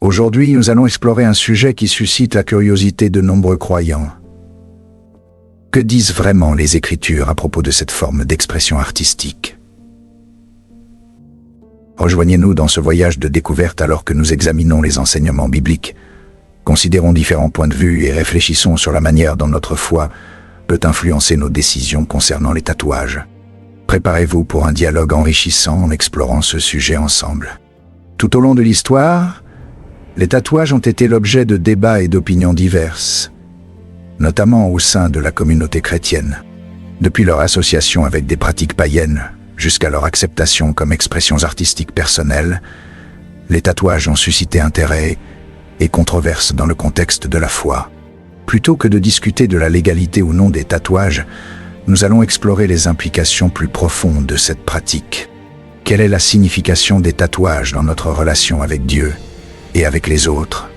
Aujourd'hui, nous allons explorer un sujet qui suscite la curiosité de nombreux croyants. Que disent vraiment les Écritures à propos de cette forme d'expression artistique? Rejoignez-nous dans ce voyage de découverte alors que nous examinons les enseignements bibliques. Considérons différents points de vue et réfléchissons sur la manière dont notre foi peut influencer nos décisions concernant les tatouages. Préparez-vous pour un dialogue enrichissant en explorant ce sujet ensemble. Tout au long de l'histoire, les tatouages ont été l'objet de débats et d'opinions diverses, notamment au sein de la communauté chrétienne. Depuis leur association avec des pratiques païennes jusqu'à leur acceptation comme expressions artistiques personnelles, les tatouages ont suscité intérêt et controverses dans le contexte de la foi. Plutôt que de discuter de la légalité ou non des tatouages, nous allons explorer les implications plus profondes de cette pratique. Quelle est la signification des tatouages dans notre relation avec Dieu et avec les autres?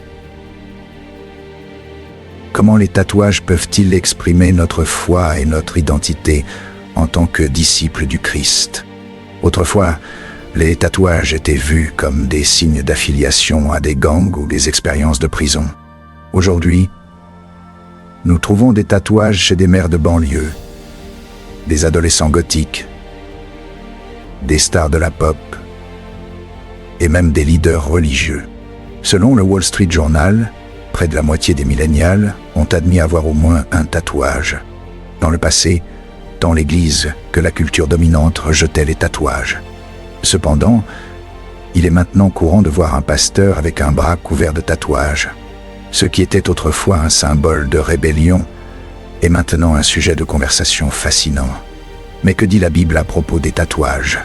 Comment les tatouages peuvent-ils exprimer notre foi et notre identité en tant que disciples du Christ? Autrefois, les tatouages étaient vus comme des signes d'affiliation à des gangs ou des expériences de prison. Aujourd'hui, nous trouvons des tatouages chez des mères de banlieue, des adolescents gothiques, des stars de la pop et même des leaders religieux. Selon le Wall Street Journal, près de la moitié des millénials ont admis avoir au moins un tatouage. Dans le passé, tant l'Église que la culture dominante rejetaient les tatouages. Cependant, il est maintenant courant de voir un pasteur avec un bras couvert de tatouages. Ce qui était autrefois un symbole de rébellion est maintenant un sujet de conversation fascinant. Mais que dit la Bible à propos des tatouages?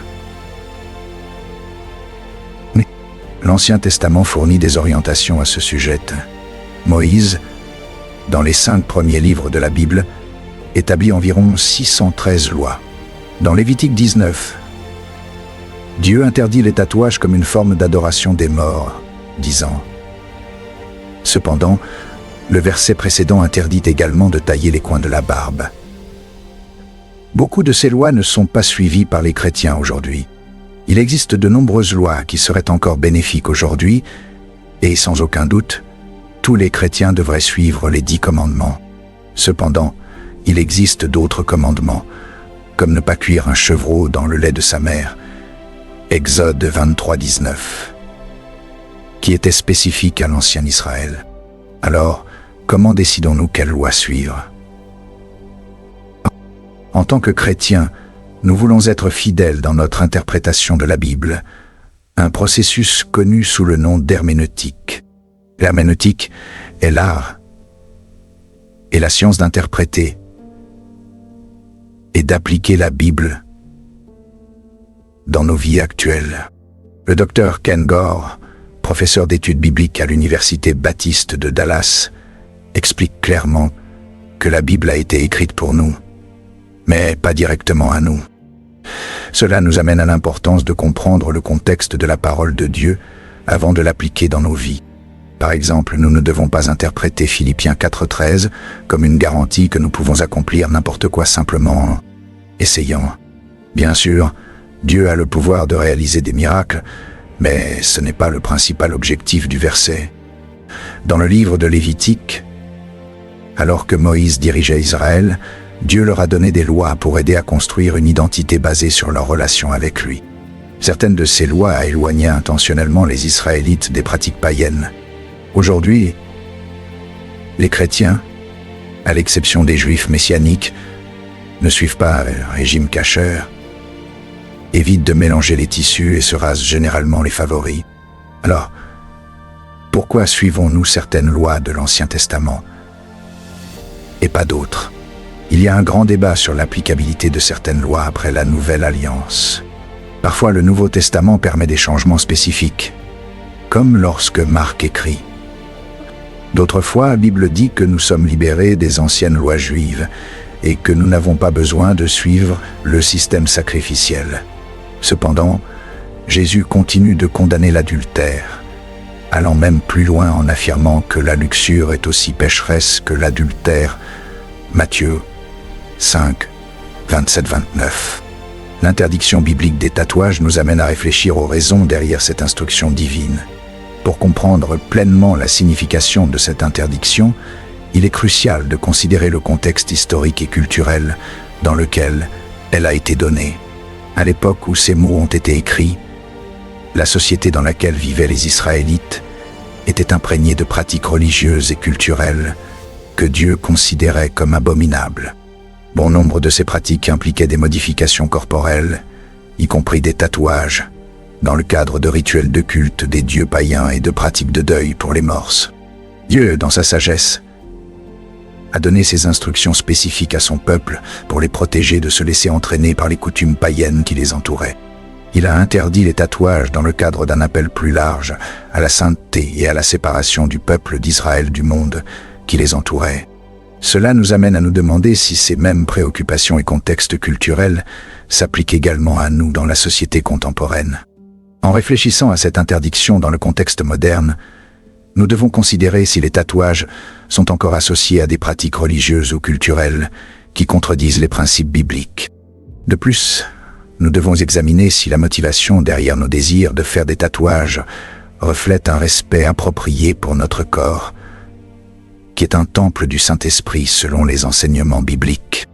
L'Ancien Testament fournit des orientations à ce sujet. Moïse, dans les 5 premiers livres de la Bible, établit environ 613 lois. Dans Lévitique 19, Dieu interdit les tatouages comme une forme d'adoration des morts, disant: Cependant, le verset précédent interdit également de tailler les coins de la barbe. Beaucoup de ces lois ne sont pas suivies par les chrétiens aujourd'hui. Il existe de nombreuses lois qui seraient encore bénéfiques aujourd'hui, et sans aucun doute, tous les chrétiens devraient suivre les 10 commandements. Cependant, il existe d'autres commandements, comme ne pas cuire un chevreau dans le lait de sa mère, Exode 23, 19, qui était spécifique à l'ancien Israël. Alors, comment décidons-nous quelle loi suivre? En tant que chrétiens, nous voulons être fidèles dans notre interprétation de la Bible, un processus connu sous le nom d'herméneutique. L'herméneutique est l'art et la science d'interpréter et d'appliquer la Bible dans nos vies actuelles. Le docteur Ken Gore, professeur d'études bibliques à l'Université baptiste de Dallas, explique clairement que la Bible a été écrite pour nous, mais pas directement à nous. Cela nous amène à l'importance de comprendre le contexte de la parole de Dieu avant de l'appliquer dans nos vies. Par exemple, nous ne devons pas interpréter Philippiens 4,13 comme une garantie que nous pouvons accomplir n'importe quoi simplement en essayant. Bien sûr, Dieu a le pouvoir de réaliser des miracles, mais ce n'est pas le principal objectif du verset. Dans le livre de Lévitique, alors que Moïse dirigeait Israël, Dieu leur a donné des lois pour aider à construire une identité basée sur leur relation avec lui. Certaines de ces lois éloignaient intentionnellement les Israélites des pratiques païennes. Aujourd'hui, les chrétiens, à l'exception des Juifs messianiques, ne suivent pas un régime kasher, évitent de mélanger les tissus et se rasent généralement les favoris. Alors, pourquoi suivons-nous certaines lois de l'Ancien Testament et pas d'autres? Il y a un grand débat sur l'applicabilité de certaines lois après la Nouvelle Alliance. Parfois, le Nouveau Testament permet des changements spécifiques, comme lorsque Marc écrit. D'autres fois, la Bible dit que nous sommes libérés des anciennes lois juives et que nous n'avons pas besoin de suivre le système sacrificiel. Cependant, Jésus continue de condamner l'adultère, allant même plus loin en affirmant que la luxure est aussi pécheresse que l'adultère. Matthieu 5, 27-29. L'interdiction biblique des tatouages nous amène à réfléchir aux raisons derrière cette instruction divine. Pour comprendre pleinement la signification de cette interdiction, il est crucial de considérer le contexte historique et culturel dans lequel elle a été donnée. À l'époque où ces mots ont été écrits, la société dans laquelle vivaient les Israélites était imprégnée de pratiques religieuses et culturelles que Dieu considérait comme abominables. Bon nombre de ces pratiques impliquaient des modifications corporelles, y compris des tatouages, dans le cadre de rituels de culte des dieux païens et de pratiques de deuil pour les morses. Dieu, dans sa sagesse, a donné ses instructions spécifiques à son peuple pour les protéger de se laisser entraîner par les coutumes païennes qui les entouraient. Il a interdit les tatouages dans le cadre d'un appel plus large à la sainteté et à la séparation du peuple d'Israël du monde qui les entourait. Cela nous amène à nous demander si ces mêmes préoccupations et contextes culturels s'appliquent également à nous dans la société contemporaine. En réfléchissant à cette interdiction dans le contexte moderne, nous devons considérer si les tatouages sont encore associés à des pratiques religieuses ou culturelles qui contredisent les principes bibliques. De plus, nous devons examiner si la motivation derrière nos désirs de faire des tatouages reflète un respect approprié pour notre corps, qui est un temple du Saint-Esprit selon les enseignements bibliques.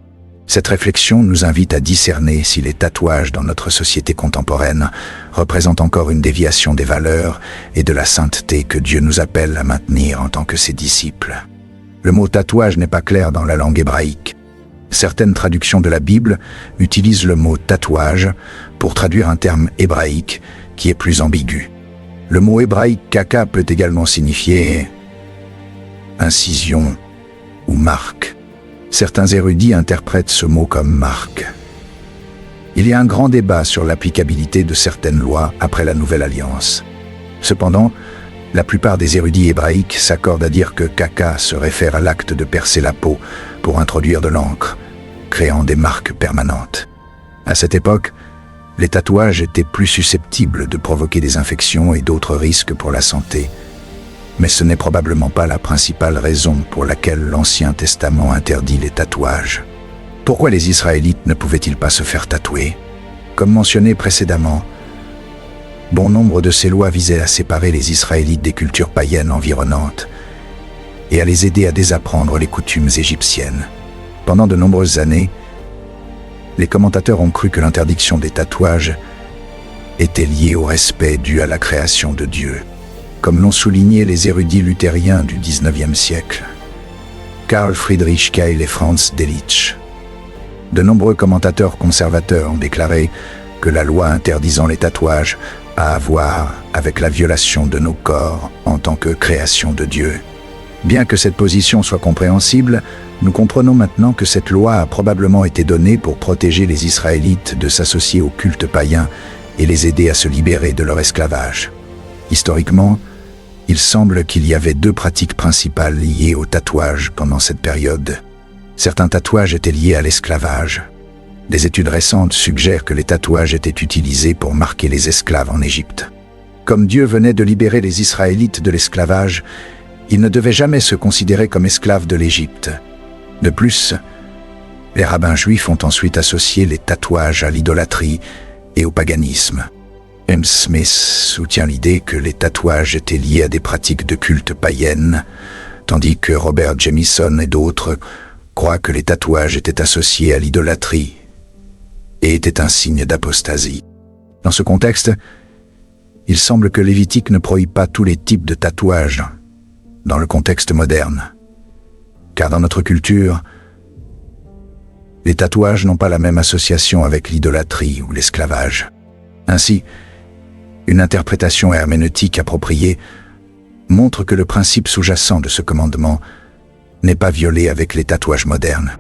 Cette réflexion nous invite à discerner si les tatouages dans notre société contemporaine représentent encore une déviation des valeurs et de la sainteté que Dieu nous appelle à maintenir en tant que ses disciples. Le mot tatouage n'est pas clair dans la langue hébraïque. Certaines traductions de la Bible utilisent le mot tatouage pour traduire un terme hébraïque qui est plus ambigu. Le mot hébraïque kaka peut également signifier incision ou marque. Certains érudits interprètent ce mot comme marque. Il y a un grand débat sur l'applicabilité de certaines lois après la Nouvelle Alliance. Cependant, la plupart des érudits hébraïques s'accordent à dire que kaka se réfère à l'acte de percer la peau pour introduire de l'encre, créant des marques permanentes. À cette époque, les tatouages étaient plus susceptibles de provoquer des infections et d'autres risques pour la santé. Mais ce n'est probablement pas la principale raison pour laquelle l'Ancien Testament interdit les tatouages. Pourquoi les Israélites ne pouvaient-ils pas se faire tatouer? Comme mentionné précédemment, bon nombre de ces lois visaient à séparer les Israélites des cultures païennes environnantes et à les aider à désapprendre les coutumes égyptiennes. Pendant de nombreuses années, les commentateurs ont cru que l'interdiction des tatouages était liée au respect dû à la création de Dieu, comme l'ont souligné les érudits luthériens du XIXe siècle, Karl Friedrich Keil et Franz Delitzsch. De nombreux commentateurs conservateurs ont déclaré que la loi interdisant les tatouages a à voir avec la violation de nos corps en tant que création de Dieu. Bien que cette position soit compréhensible, nous comprenons maintenant que cette loi a probablement été donnée pour protéger les Israélites de s'associer au culte païen et les aider à se libérer de leur esclavage. Historiquement, il semble qu'il y avait deux pratiques principales liées au tatouage pendant cette période. Certains tatouages étaient liés à l'esclavage. Des études récentes suggèrent que les tatouages étaient utilisés pour marquer les esclaves en Égypte. Comme Dieu venait de libérer les Israélites de l'esclavage, ils ne devaient jamais se considérer comme esclaves de l'Égypte. De plus, les rabbins juifs ont ensuite associé les tatouages à l'idolâtrie et au paganisme. M. Smith soutient l'idée que les tatouages étaient liés à des pratiques de culte païennes, tandis que Robert Jamieson et d'autres croient que les tatouages étaient associés à l'idolâtrie et étaient un signe d'apostasie. Dans ce contexte, il semble que Lévitique ne prohibe pas tous les types de tatouages dans le contexte moderne, car dans notre culture, les tatouages n'ont pas la même association avec l'idolâtrie ou l'esclavage. Ainsi, une interprétation herméneutique appropriée montre que le principe sous-jacent de ce commandement n'est pas violé avec les tatouages modernes.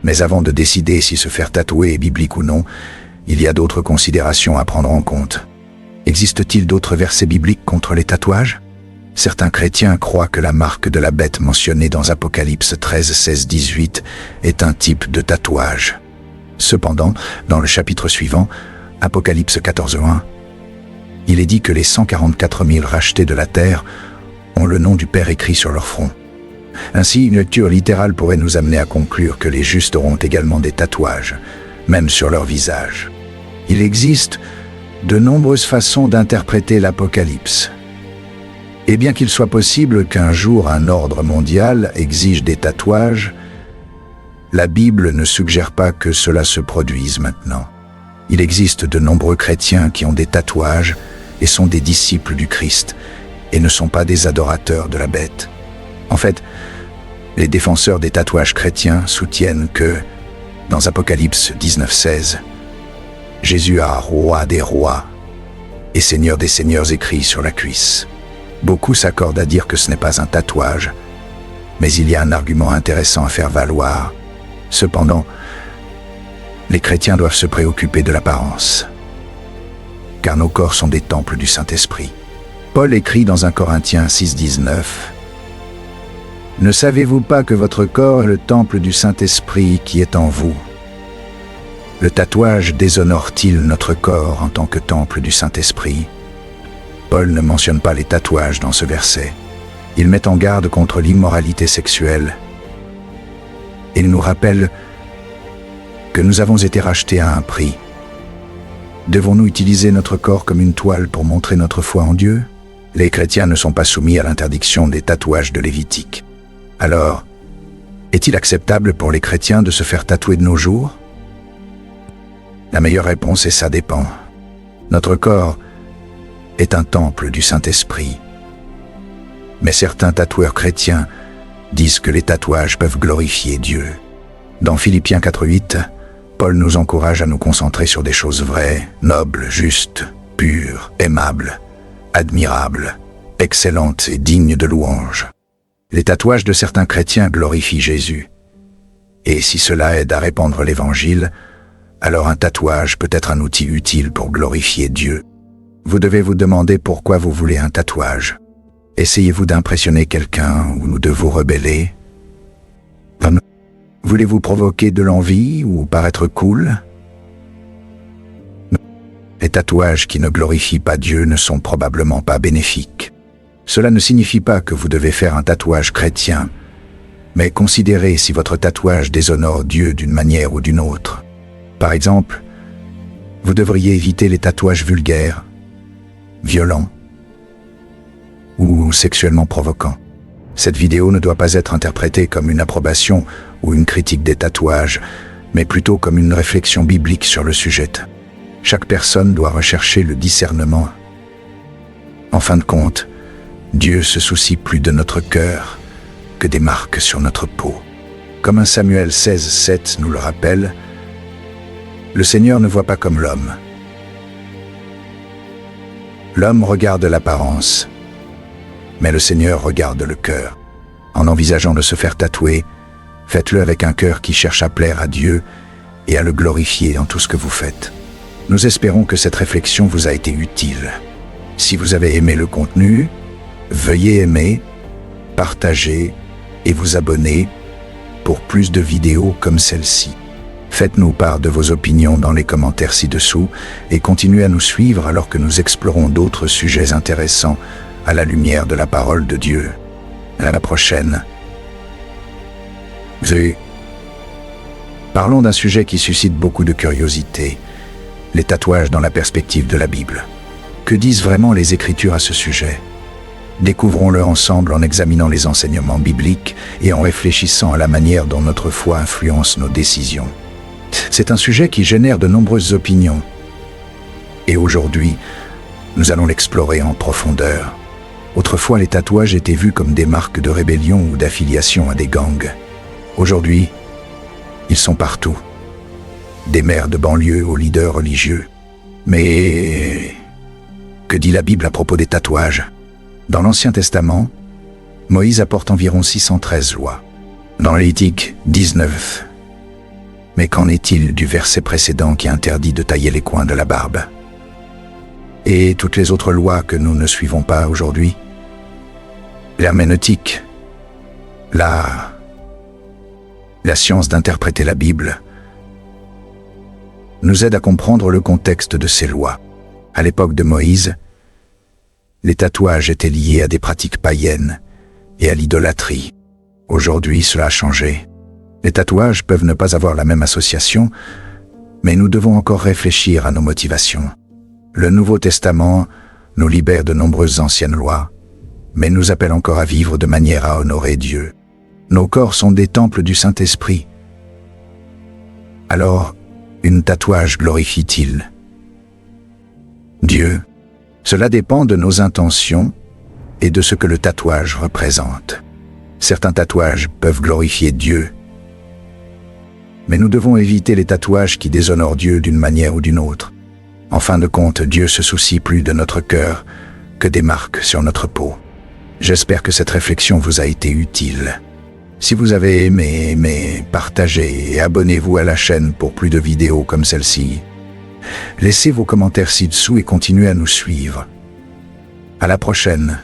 Mais avant de décider si se faire tatouer est biblique ou non, il y a d'autres considérations à prendre en compte. Existe-t-il d'autres versets bibliques contre les tatouages? Certains chrétiens croient que la marque de la bête mentionnée dans Apocalypse 13, 16, 18 est un type de tatouage. Cependant, dans le chapitre suivant, Apocalypse 14, 1, il est dit que les 144 000 rachetés de la terre ont le nom du Père écrit sur leur front. Ainsi, une lecture littérale pourrait nous amener à conclure que les justes auront également des tatouages, même sur leur visage. Il existe de nombreuses façons d'interpréter l'Apocalypse. Et bien qu'il soit possible qu'un jour un ordre mondial exige des tatouages, la Bible ne suggère pas que cela se produise maintenant. Il existe de nombreux chrétiens qui ont des tatouages et sont des disciples du Christ et ne sont pas des adorateurs de la bête. En fait, les défenseurs des tatouages chrétiens soutiennent que, dans Apocalypse 19:16, Jésus a roi des rois et seigneur des seigneurs écrit sur la cuisse. Beaucoup s'accordent à dire que ce n'est pas un tatouage, mais il y a un argument intéressant à faire valoir. Cependant, les chrétiens doivent se préoccuper de l'apparence, car nos corps sont des temples du Saint-Esprit. Paul écrit dans 1 Corinthiens 6:19 « Ne savez-vous pas que votre corps est le temple du Saint-Esprit qui est en vous ? Le tatouage déshonore-t-il notre corps en tant que temple du Saint-Esprit ?» Paul ne mentionne pas les tatouages dans ce verset. Il met en garde contre l'immoralité sexuelle. Il nous rappelle que nous avons été rachetés à un prix. Devons-nous utiliser notre corps comme une toile pour montrer notre foi en Dieu ? Les chrétiens ne sont pas soumis à l'interdiction des tatouages de Lévitique. Alors, est-il acceptable pour les chrétiens de se faire tatouer de nos jours ? La meilleure réponse est ça dépend. Notre corps est un temple du Saint-Esprit. Mais certains tatoueurs chrétiens disent que les tatouages peuvent glorifier Dieu. Dans Philippiens 4:8, Paul nous encourage à nous concentrer sur des choses vraies, nobles, justes, pures, aimables, admirables, excellentes et dignes de louange. Les tatouages de certains chrétiens glorifient Jésus. Et si cela aide à répandre l'Évangile, alors un tatouage peut être un outil utile pour glorifier Dieu. Vous devez vous demander pourquoi vous voulez un tatouage. Essayez-vous d'impressionner quelqu'un ou de vous rebeller? Voulez-vous provoquer de l'envie ou paraître cool? Les tatouages qui ne glorifient pas Dieu ne sont probablement pas bénéfiques. Cela ne signifie pas que vous devez faire un tatouage chrétien, mais considérez si votre tatouage déshonore Dieu d'une manière ou d'une autre. Par exemple, vous devriez éviter les tatouages vulgaires, violents ou sexuellement provoquants. Cette vidéo ne doit pas être interprétée comme une approbation ou une critique des tatouages, mais plutôt comme une réflexion biblique sur le sujet. Chaque personne doit rechercher le discernement. En fin de compte, Dieu se soucie plus de notre cœur que des marques sur notre peau. Comme 1 Samuel 16:7 nous le rappelle, le Seigneur ne voit pas comme l'homme. L'homme regarde l'apparence, mais le Seigneur regarde le cœur. En envisageant de se faire tatouer, faites-le avec un cœur qui cherche à plaire à Dieu et à le glorifier dans tout ce que vous faites. Nous espérons que cette réflexion vous a été utile. Si vous avez aimé le contenu, veuillez aimer, partager et vous abonner pour plus de vidéos comme celle-ci. Faites-nous part de vos opinions dans les commentaires ci-dessous et continuez à nous suivre alors que nous explorons d'autres sujets intéressants à la lumière de la parole de Dieu. À la prochaine. Parlons d'un sujet qui suscite beaucoup de curiosité, les tatouages dans la perspective de la Bible. Que disent vraiment les Écritures à ce sujet ? Découvrons-le ensemble en examinant les enseignements bibliques et en réfléchissant à la manière dont notre foi influence nos décisions. C'est un sujet qui génère de nombreuses opinions. Et aujourd'hui, nous allons l'explorer en profondeur. Autrefois, les tatouages étaient vus comme des marques de rébellion ou d'affiliation à des gangs. Aujourd'hui, ils sont partout. Des maires de banlieue aux leaders religieux. Mais que dit la Bible à propos des tatouages ? Dans l'Ancien Testament, Moïse apporte environ 613 lois. Dans Lévitique 19. Mais qu'en est-il du verset précédent qui interdit de tailler les coins de la barbe? Et toutes les autres lois que nous ne suivons pas aujourd'hui? L'herméneutique, la science d'interpréter la Bible, nous aide à comprendre le contexte de ces lois. À l'époque de Moïse, les tatouages étaient liés à des pratiques païennes et à l'idolâtrie. Aujourd'hui, cela a changé. Les tatouages peuvent ne pas avoir la même association, mais nous devons encore réfléchir à nos motivations. Le Nouveau Testament nous libère de nombreuses anciennes lois, mais nous appelle encore à vivre de manière à honorer Dieu. Nos corps sont des temples du Saint-Esprit. Alors, une tatouage glorifie-t-il Dieu? Cela dépend de nos intentions et de ce que le tatouage représente. Certains tatouages peuvent glorifier Dieu, mais nous devons éviter les tatouages qui déshonorent Dieu d'une manière ou d'une autre. En fin de compte, Dieu se soucie plus de notre cœur que des marques sur notre peau. J'espère que cette réflexion vous a été utile. Si vous avez aimé, partagez et abonnez-vous à la chaîne pour plus de vidéos comme celle-ci. Laissez vos commentaires ci-dessous et continuez à nous suivre. À la prochaine.